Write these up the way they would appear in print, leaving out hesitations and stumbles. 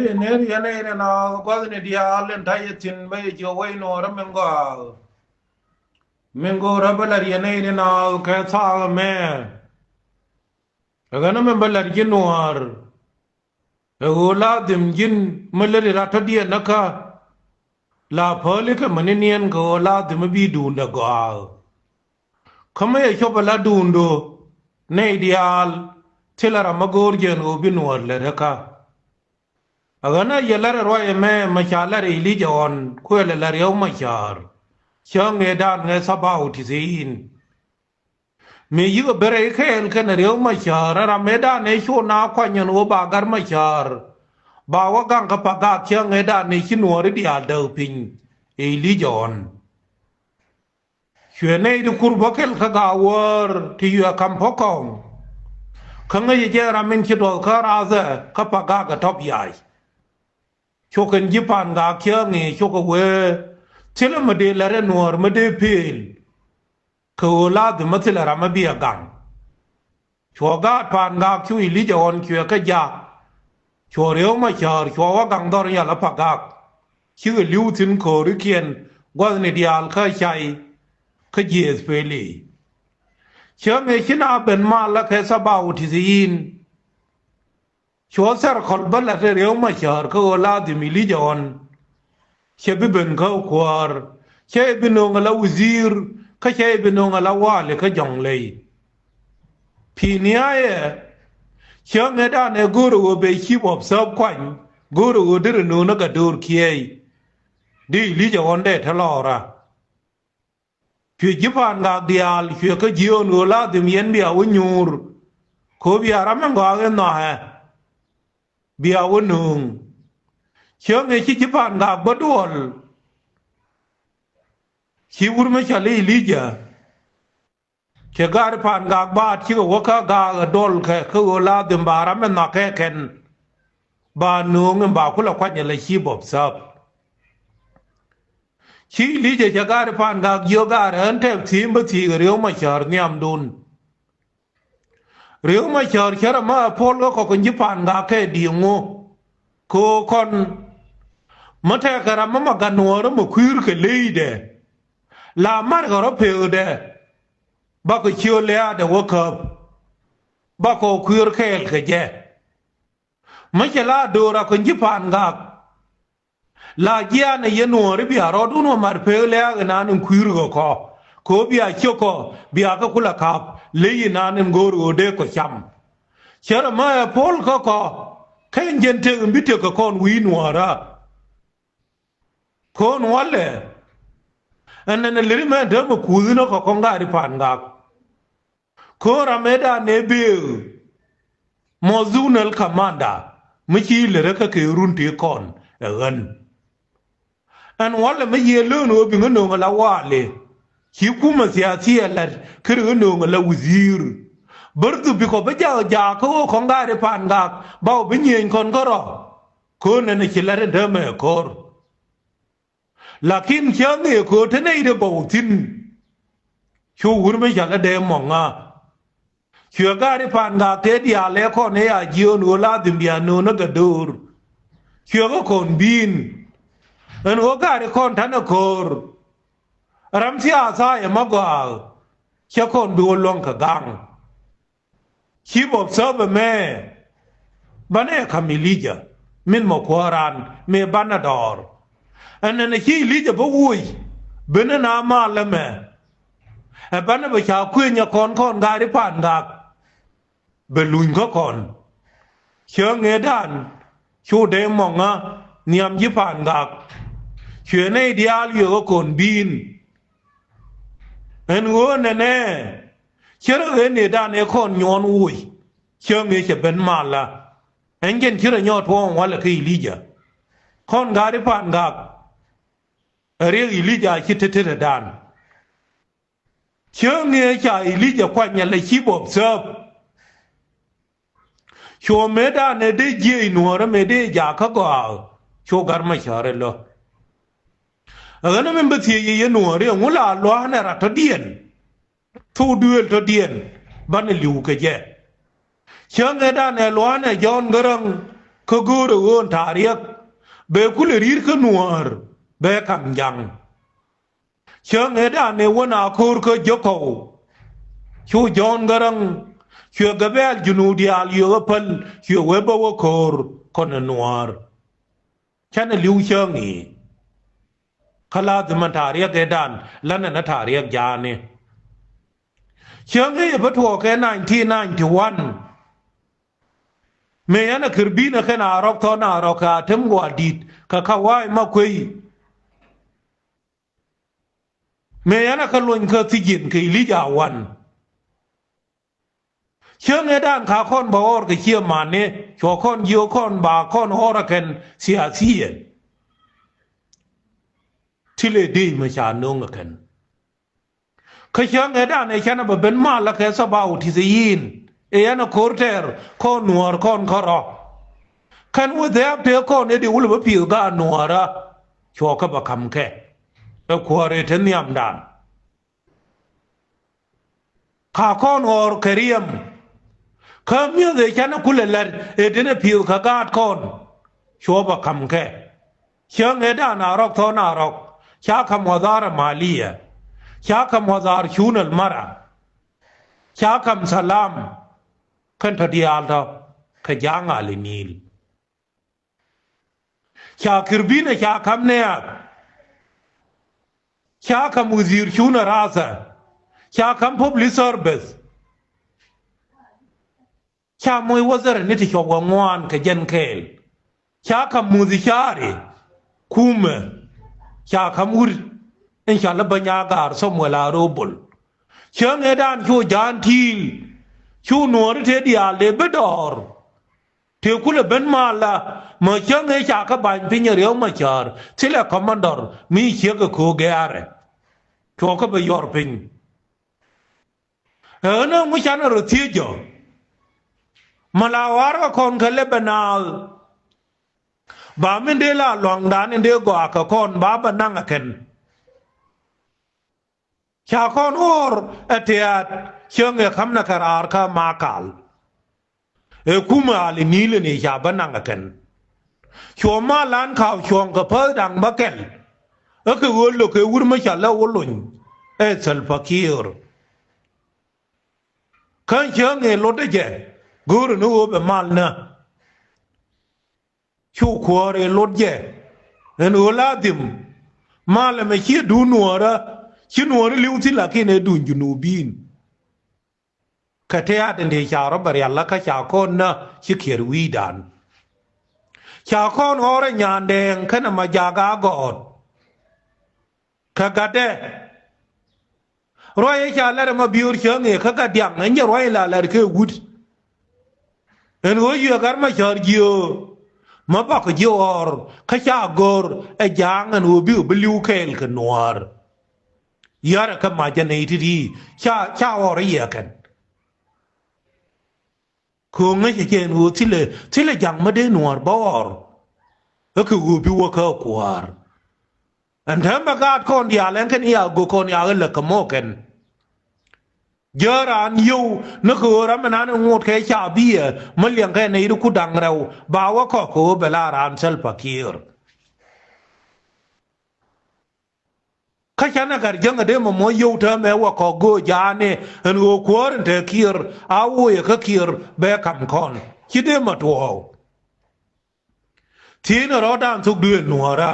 che ne ya ne na ko ne dia len ta ye tin me jo wai no ra mengo ra balar ya ne na ka sa me ga na men balar ji noar e la dim jin malari ra ta dia naka la phali ka maninian go la dim bi du na go kama ye cho bala du ndo ne ideal tilara magor gen go bi noar le raka agana yelara roye me machalare ili jon kwele la rew machar change dan nge sabau tisin me yigo bere ken ken rew machar ra medan e shona kwanyen o bagar machar ba wa gang ka paga change dan ne chinori dia do pin ili jon chwene du kurbokel ka gawor ti yu kam pokong kanga ye jera min chido ka raza ka paga ka top yai chokan jipan ga kya ngi choka we tila made lare nuar made pil ko la de matila rama biya gang choga pan ga kyu ili jon kyu ka ja choreo ma char chowa gang dor ya la pagak kyu liu tin ko ri kien gwa ne dial ka chai ka jes peli chame china ben ma la ka sabau tizinชัวเสร์คนบัลลัดเรียวมาชาร์ก็ลาดิมิลิจอนเชบิเบนเขาควาร์เชบินงลาวิซิร์ก็เชบินงลาวาเลก็จงเลยพีนี้ไอ้เชื่อเงด้านเอกูรูเบชิบอบซับควันกูรูดิรนูนักดูร์คียดีลิจอนได้ทลอระพี่ญี่ปุ่นกาเดียลพี่ก็จีโอนูลาดิมีนเบียวุญูร์โคบิอารามันก็อาเกนน่ะฮะเบียวันหนึ่งเชื่อไงที่ญี่ปุ่นกับบดวลชีวิตไม่ใช่เลยลิจ่ะเชื่อการผ่านกับบาดชื่อว่าข้ากาดอลแค่คือลาดิมบารามันนักแค่เคนบานหนึ่งบาคุละควันยังเลยชีบอบซับชีลิจ่ะเชื่อการผ่านกับโยกาเรนเทปทีมบัตีเรียวมาชาร์เนียมดุนเรื่องมาเชิญเชื่อมาพอลก็คนญี่ปุ่นก็แค่ดีงูโคคนมาแทกระมากันนัวแล้วมาคุยกันเลยเดลามาก็รับเพลเดบักเชื่อเลยเดี๋ยวว่าครับบักก็คุยแค่แค่เจไม่ใช่ลาดูระคนญี่ปุ่นก็ลาเยียนยันนัวหรือบิอาร์ดูนัวมาเพลเลยกันนั่นคุยก็ขอโคบิอาเชื่อก็บิอาก็คุละครับเลยนานงโรูเด็กก็ช้ำเชื่อมาพอลก็แค่เย็นเทงบิดก็คนวินวัวระคนวัลเลยอันนั้นเลยแม่เดิมคุยนะก็คงได้ผ่านกักคนรามีดาเนบิลมอซูนัลคามันดาไม่ใช่เลยก็คือรุ่นที่ก่อนเงินอันวัลเลยไม่เยลื่นหัวเป็นเงินเงาว่าเลยคิวคุมาเสียเสียแล้วคือเรื่องเงาวิซิร์บร์ตุบิโกเบจ่าจ่าเขาคงได้ผ่านกักบ่าวเป็นยังคนก็รอคนนั้นคิดแล้วเดิมไม่กอร์ลักขินเชื่อเนี่ยคนที่ไหนเดี๋ยวบ่าวทิ้งชูหุ่นไม่อยากเดิมมองอ่ะเชื่อการผ่านกักเทียเล่คนเนี่ยจีโอนูลาดิมเบียโนนักดูร์เชื่อก็คนบินอันโอกาสคนท่านกอร์รำเสียสายมากกว่าเชื่อคนดูลงกระกังชีบอบเซอร์แม่บ้านเอกมิลิจมินมควารันเมบ้านดอร์อันนั้นชีลิจบ่วุ้ยเป็นนามาละแม่บ้านประชาคุยเนี่ยคนได้ได้ผ่านกักเบลุนก็คนเชื่อเงดันชูเดมมองอ่ะเนียมยี่ผ่านกักเชื่อในเดียลอยู่ก็คนบินเห็นงูแน่เชื่อเห็นในด้านไอ้คนย้อนอุ้ยเชื่อมีจะเป็นมาละเห็นเชื่อยอดพวงวันละคืออิลิจาคนกาได้ผ่านกักเรียกอิลิจาคิดเท่ๆด้านเชื่อเนี่ยจะอิลิจาควันยันเลยชีบอบเซิร์ฟชัวเมด้านเนี่ยได้เยี่ยนัวแล้วไม่ได้อยากเขาก็เอาชัวการไม่เชื่อเลยหรอนั้นมันเป็นสิ่งยี่นัวเรื่องงูหลาล้อเนี่ยรัฐเดียนทูดูเอลทเดียนบ้านลิวก็เจเชื่อเงด้านเนี่ยล้อเนี่ยย้อนกระรัง เขากูเรื่องทารีกเบคุเลรีร์ขนัวร์เบคำยังเชิงเอดานในวันอาคูร์ก็ยกเขาชูจอนกรังชัวกเบลจุนูดิอาลีกพัลชัวเวบวคูร์คนนัวร์ฉันลิวเชิงนี้ขลาดมันทารีกเอดานแล้วนั่นทารีกยาเนี่ยเชิงเอปทัวแค่1991เมียนคือบีนแค่นารอกทอนารอกาเทมกว่าดีดข้าขวายมาคุยเมียนคือลุนคือที่ยินคือลิจาวันเชื่อในด้านข้าคนบ่อร์ก็เชื่อมันเนี่ยชัวคนยิวคนบาคนฮอร์กันเสียเสียที่เลดีมาชาโนงกันเขาเชื่อในด้านในฉันแบบเป็นมาละแค่สบายที่จะยินเอียนโคเทอร์คนนัวคนคอร์ขันว่าเดี๋ยวเดี๋ยวคนเนี่ยดิวลบผิวกันนัวระชัวก็บักคำแค่แล้วขวาเรทเนียมดันข้าคนออร์เครียมข้ามีเดี๋ยวฉันคุยเล่นเอเดนผิวข้ากาดคนชัวบักคำแค่เชื่อในด้านนารกทอนารกชาคำว่าดาร์มาลียชาคำว่าดาร์ชูนัลมาระชาคำสลามขันพดีอาลดาขยางอาลินีลชาคิรบินชาคำเนี่ยชาคำมุซีร์ชูนราซาชาคำพบลิซอร์เบสชามวยวัซร์นิติชาวงวนขยันเคลชาคำมุซิชารีคูมชาคำอุรอินชาลบัญญาการสมเวลาโรบุลเชิงเอดานชูจานทีลชูนัวร์เทดีอาเลเบดอร์เที่ยวคุเลเป็นมาละมาเชิงเอชาคบันพิญญาเรียวมาชาร์ที่ละคอมมานดอร์มีเชือกโคเกอาร์ชัวก็ไปยอร์พิงนั่งไม่ชันรถที่จ่อมาลาวาร์ก็คนเขาเล็บนาลบามินเดล่าหลวงดานอินเดียก็อาคคนบาบันนั่งกันชาคนออร์เอเทียดเชิงเอคำนักอาร์คามาคัลคุมาลินีเลนี่ชาบันนั่งกันชัวมาล้านข่าวช่วงกับเพื่อดังบักเกลคือวัวลูกคือวัวไม่ใช่แล้ววัวลุนเซลฟักีร์ขันเชิงเอรถได้เจกูรนูเบมาลนะชูขวาเรรถเจนูลาดิมมาลไม่คิดดูนัวระชินัวระลิวที่หลักที่ในดุนยูนูบินคเทียดันเดชารับเรียนละข้าชาคนนะชิเขียรวีดานชาคนอรยานแดงขณะมาจากากอดขกัดเดร้อยชาลาร์มาบิวร์เชิงเอขกัดยังนั่นจะร้อยลาลาร์คือวุฒเอ็นว่าอยู่กันมาชาร์จิโอมาปักจิโอร์ข้าชากอร์จางอันว่าบิวบิวเคลขนัวร์ยาระขมาจะในที่ดีชาอร์เยกันคงไม่ใช่เจนวัวที่เลยยังไม่ได้หนวดบอร์ก็คือวัวบิวเข้ากวาร์อันเทมกาดคนยาเล่นกันยากูคนยาเล่นกับโมกันเยอะร้านยูนักคือรำนานงดแค่ชาเบียมันเลี้ยงแค่ในรูกุดังเราบ่าวข้อโคเบลาร้านเซลปากีร์ข้าฉันนักการยังเดิมมวยยูเธอแม้ว่าข้อโกยาเนี่ยอันวัวควรเธอคีร์อาวุยก็คีร์เบคำคอนคิดเดิมมาตัวที่นรดานทุกเดือนหนัวระ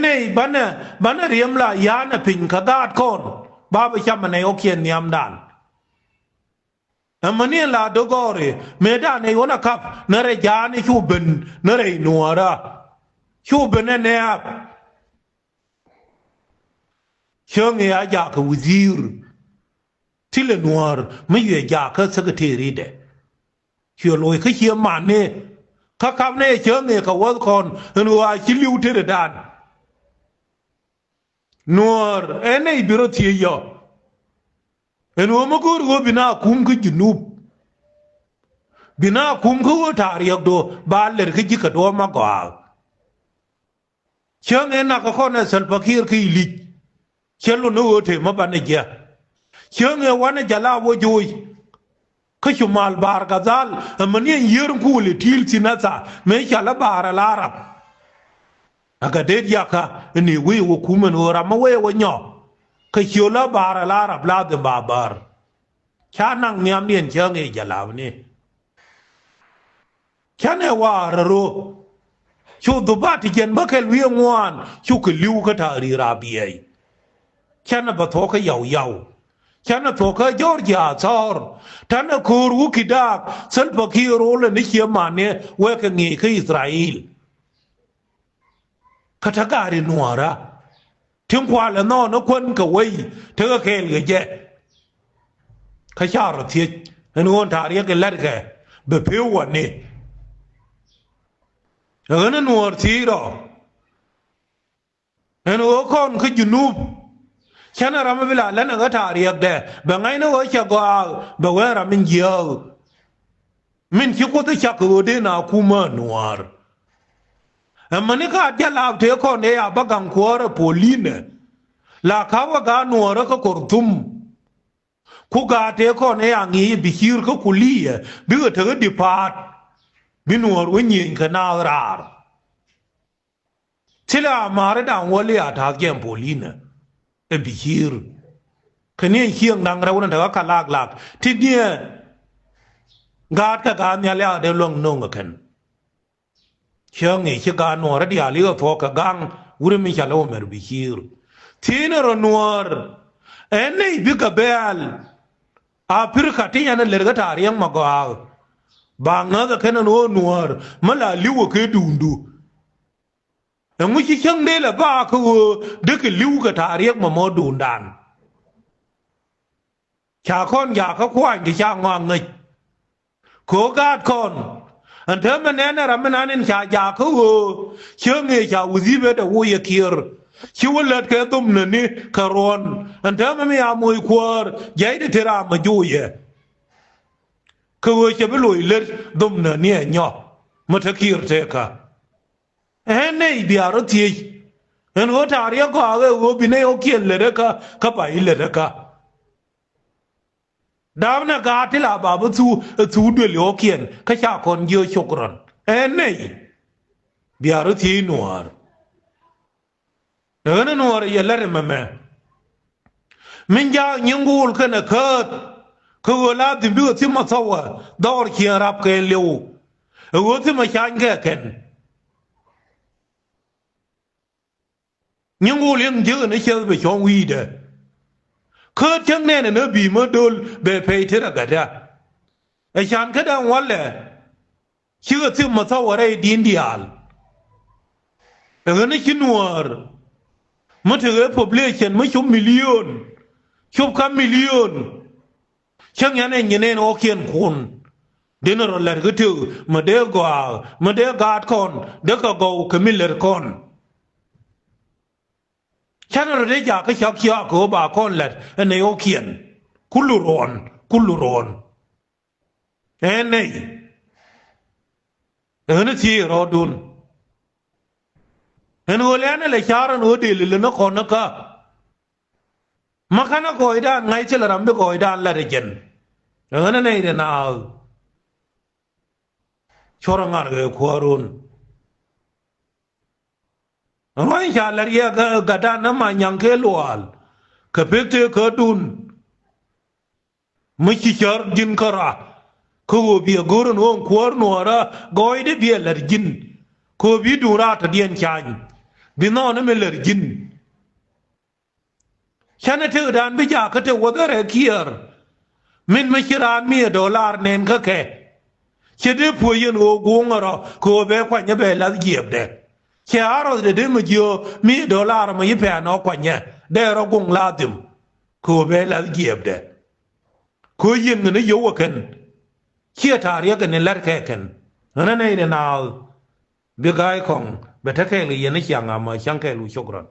นี่บันเรียมละยานพิงขดาดคนบ้าไปจำมันในโอเคียนนิยมดานมันนี่ละดกอรีเมดานในวันครับนเรยานี่ชูบินนเรยนัวระชูบินเนี่ยเชิงเอียอยากวิจิรที่เลนัวไม่อยู่อยากสักทีรีเดเชื่อลอยเขาเชื่อมันเนี่ยข้าคำเนี่ยเชิงเอียเขาว่าคนนัวชิลิวเทเรดานนัวนี่บิโรทียอนัวมกูรู้บินาคุมขึ้นจุนุบบินาคุมขึ้นทารียกดูบาลเลร์ขึ้นจิกตัวมากกว่าเชิงเอ็นนักคนเนี่ยสัลปะคีร์ขี้ลิเชื่อลุนัวเถอะมาบันเนียเชื่อเงี้ยวันนี้จะลาวัวจุย كشمال بار غزال من يرقول تيل سيناسا ميشالا بار العرب أكادير ياكا إني وي وكومن ورما وي ونيو كشولا بار العرب لا دبابار كان نعم نين شانعي جلاوني كان وارو شو دباتي جن بكل ويموان شو كليو كتاري رابيي كان بتوكا ياو كان توكا جورجيا صار تانا كورو كداك سلبكي رول نشيا ماني وكني كإسرائيل كتاكاري نوارا تنقوالا نو نكون كوي تغا كيل جي كشار تيج هنوان تاريك اللارك بپيواني هنا نوار تيرا هنو كون كجنوب كان رام بلا لنا غتاريك ده بغينا وشاقوا بغير من جيال من شكوت شاقوا دينا كوما نوار أما نكا جلاب تيكون يا بغان كوار بولين لا كاوا غا نوار كورتم كوغا تيكون يا ني بخير كوليه بيغ تغ ديبات بنوار ونين كنارار تلا ماردان وليا تاجم بولين بخير كنيه خيان دان راون تغ كلاك لاك تينيه غات كغان يالا دي لون نونغ كن شانعي شغان نور دي عليه فوق غان ورمي شالو مر بخير تينر نور اني بيغبال افريقيا تيانا لرغا تاريان مغا بانغا كن نور ملا ليو كدوندو nguci chang de la ba ko de ke liu ka tariek ma mo dun dan cha kon ya ka kwan ki cha ngwa ngi ko gat kon an the man na ra man anin cha ya ko chang e cha uzi be da wo ye kir chi wolat ka tum ne ni karon an the me ya moy kwar jai de tera ma ju ye ko che be loy le dum ne ni nyo ma ta kir te ka هني بيارتي هن هو تاريخ كاغه هو بيني هو كيل لركا كباي لركا دامنا قاتل بابا تو دل هو كين كشا كون يو شكرا هني بيارتي نوار هن نوار يلر مما من جا نيغول كنا كات كولا دبيو تي ما سوا دور كي راب كين ليو هو تي ما شان كن nhưng ngô liên chứ nó chơi về cho nguy đấy khơi chẳng nên nó bị mất đôi về phải thế là cả ra ai chán cái đó ngoan lệ chưa chứ mà sao ở đây điên đial ở nó chín nuột mất thứ population mấy chục million chục trăm million chẳng nhẽ này như này nó kiên khôn đến rồi là cái thứ mà để qua mà để gạt con để cả gấu cái miller conฉันเราได้อยากให้ชาวเขียวเขาบาคนแหละในโอเคียนคุลุรอนนี่นี่ที่เราดูนนี่โอเลี้ยนเลยชาร์นโอดีเลยนักคนนักมาขันก็ไอ้ด้านไงเชลรัมเบก็ไอ้ด้านละเรจินนี่เรื่องน่าชอรงานก็ขวารุนร้อยชาลเรียกระดานน้ำมันยังเคลวลกระเพิกเตะกระดุนไม่ชิชาร์จินคาระเขาเบียกูรนวงควรนัวระก้อยเดเบียลร์จินเขาบิดูราตเดียนชายบินอนไม่ลร์จินฉันเทดานไปจากเขาเทวดาเรคียร์มินไม่ชิรานมี$เน้นเขาแค่เชื่อได้พูดยันโอกุงระเขาเบียขวัญจะเบลลัดเกียบเด็กเชื่อเราจะได้มาเจอมี$มายิ่งแพงนอกกว่านี้ได้เราคงลาดิมเขาเบลลัดเกียบเด็กเขายินเงินเยอะกันเชื่อทารีกันในลัดแค่กันนั่นเองนะเบกายของเบทักแค่เลยยันนี่ช่างอามาช่างแค่รู้ชกรัน